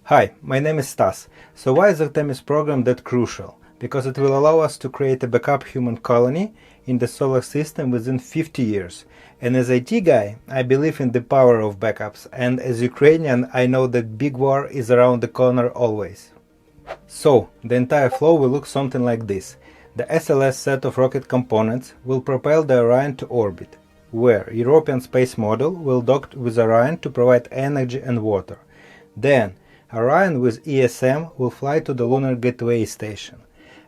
Hi, my name is Stas. So why is Artemis program that crucial? Because it will allow us to create a backup human colony in the solar system within 50 years. And as IT guy, I believe in the power of backups, and as Ukrainian, I know that big war is around the corner always. So, the entire flow will look something like this. The SLS set of rocket components will propel the Orion to orbit, where European space module will dock with Orion to provide energy and water. Then, Orion with ESM will fly to the Lunar Gateway Station,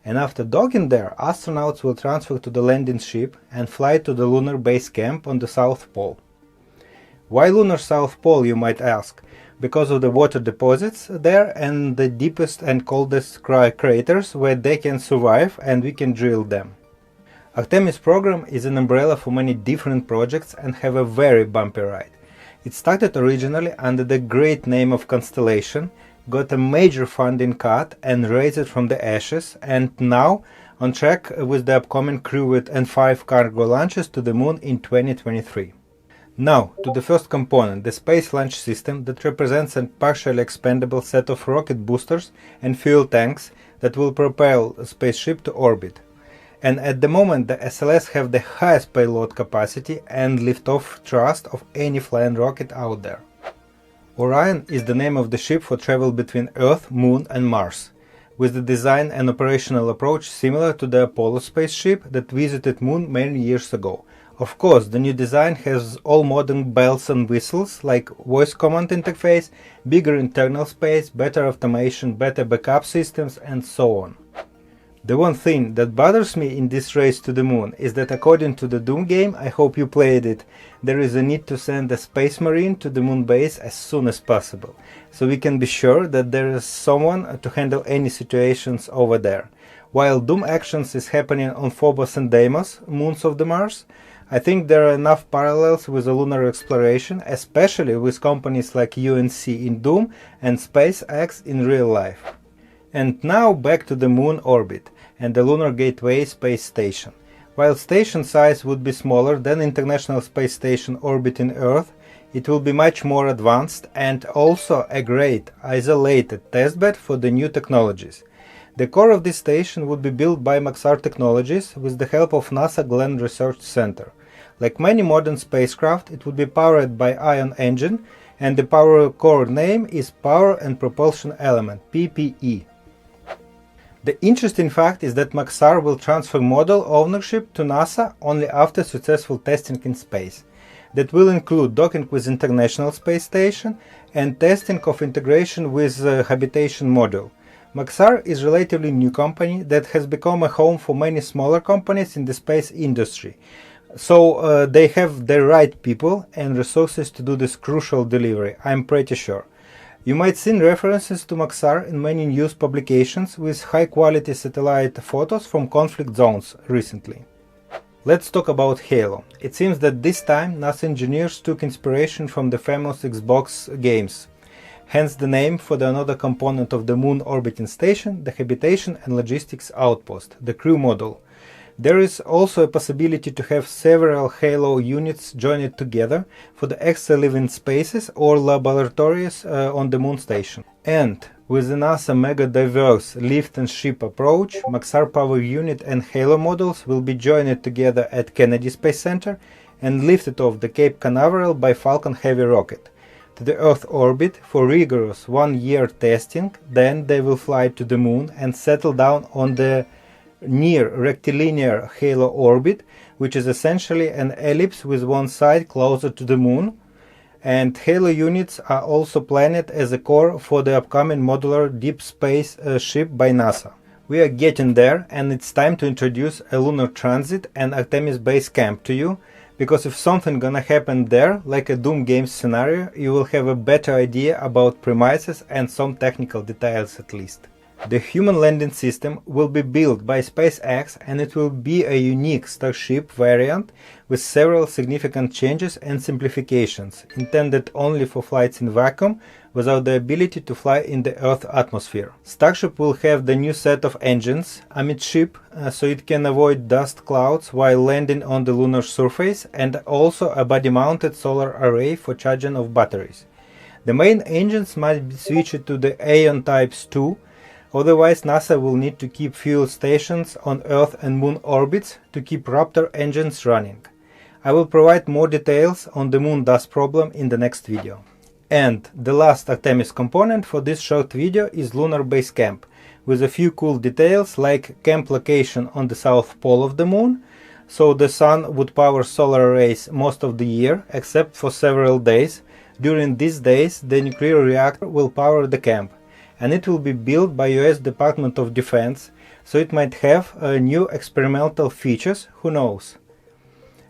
and after docking there, astronauts will transfer to the landing ship and fly to the lunar base camp on the South Pole. Why lunar South Pole, you might ask? Because of the water deposits there and the deepest and coldest craters where they can survive and we can drill them. Artemis program is an umbrella for many different projects and have a very bumpy ride. It started originally under the great name of Constellation, got a major funding cut and raised it from the ashes, and now on track with the upcoming crewed and 5 cargo launches to the moon in 2023. Now to the first component, the Space Launch System, that represents a partially expendable set of rocket boosters and fuel tanks that will propel a spaceship to orbit. And at the moment the SLS have the highest payload capacity and liftoff thrust of any flying rocket out there. Orion is the name of the ship for travel between Earth, Moon and Mars, with the design and operational approach similar to the Apollo spaceship that visited Moon many years ago. Of course, the new design has all modern bells and whistles like voice command interface, bigger internal space, better automation, better backup systems and so on. The one thing that bothers me in this race to the moon is that according to the Doom game, I hope you played it, there is a need to send a space marine to the moon base as soon as possible, so we can be sure that there is someone to handle any situations over there. While Doom actions is happening on Phobos and Deimos, moons of the Mars, I think there are enough parallels with the lunar exploration, especially with companies like UNC in Doom and SpaceX in real life. And now back to the moon orbit and the Lunar Gateway Space Station. While station size would be smaller than International Space Station orbiting Earth, it will be much more advanced and also a great isolated testbed for the new technologies. The core of this station would be built by Maxar Technologies with the help of NASA Glenn Research Center. Like many modern spacecraft, it would be powered by ion engine, and the power core name is Power and Propulsion Element, PPE. The interesting fact is that Maxar will transfer model ownership to NASA only after successful testing in space. That will include docking with International Space Station and testing of integration with the habitation module. Maxar is a relatively new company that has become a home for many smaller companies in the space industry. So they have the right people and resources to do this crucial delivery, I'm pretty sure. You might see references to Maxar in many news publications with high-quality satellite photos from conflict zones recently. Let's talk about Halo. It seems that this time NASA engineers took inspiration from the famous Xbox games, hence the name for another component of the Moon orbiting station, the Habitation and Logistics Outpost, the crew module. There is also a possibility to have several Halo units joined together for the extra living spaces or laboratories on the moon station. And with the NASA mega diverse lift and ship approach, Maxar power unit and Halo modules will be joined together at Kennedy Space Center and lifted off the Cape Canaveral by Falcon Heavy rocket to the Earth orbit for rigorous 1-year testing. Then they will fly to the moon and settle down on the near rectilinear Halo orbit, which is essentially an ellipse with one side closer to the moon, and Halo units are also planned as a core for the upcoming modular deep space ship by NASA. We are getting there, and it's time to introduce a lunar transit and Artemis base camp to you, because if something gonna happen there, like a Doom Games scenario, you will have a better idea about premises and some technical details at least. The human landing system will be built by SpaceX, and it will be a unique Starship variant with several significant changes and simplifications, intended only for flights in vacuum without the ability to fly in the Earth atmosphere. Starship will have the new set of engines amidship, so it can avoid dust clouds while landing on the lunar surface, and also a body-mounted solar array for charging of batteries. The main engines might be switched to the Aeon types too, otherwise NASA will need to keep fuel stations on Earth and Moon orbits to keep Raptor engines running. I will provide more details on the moon dust problem in the next video. And the last Artemis component for this short video is Lunar Base Camp, with a few cool details like camp location on the south pole of the moon, so the sun would power solar arrays most of the year except for several days. During these days the nuclear reactor will power the camp, and it will be built by US Department of Defense, so it might have new experimental features, who knows.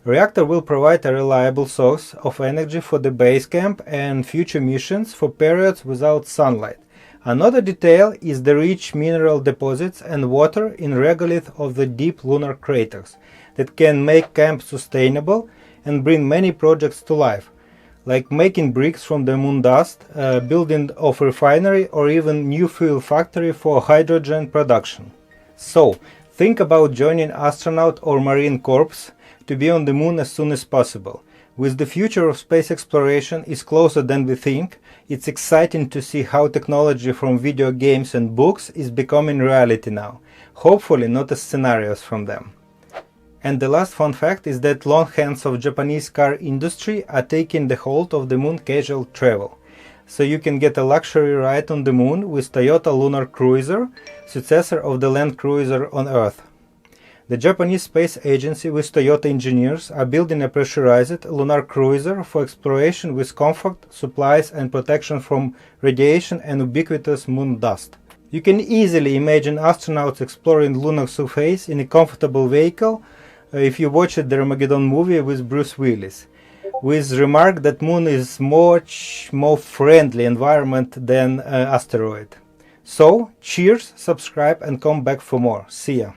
Reactor will provide a reliable source of energy for the base camp and future missions for periods without sunlight. Another detail is the rich mineral deposits and water in regolith of the deep lunar craters that can make camp sustainable and bring many projects to life, like making bricks from the moon dust, building of refinery, or even new fuel factory for hydrogen production. So, think about joining astronaut or Marine Corps to be on the moon as soon as possible. With the future of space exploration is closer than we think, it's exciting to see how technology from video games and books is becoming reality now, hopefully not as scenarios from them. And the last fun fact is that long hands of Japanese car industry are taking the hold of the moon casual travel. So you can get a luxury ride on the moon with Toyota Lunar Cruiser, successor of the Land Cruiser on Earth. The Japanese Space Agency with Toyota engineers are building a pressurized lunar cruiser for exploration with comfort, supplies and protection from radiation and ubiquitous moon dust. You can easily imagine astronauts exploring lunar surface in a comfortable vehicle if you watched the Armageddon movie with Bruce Willis, with remark that moon is much more friendly environment than asteroid. So, cheers, subscribe and come back for more. See ya!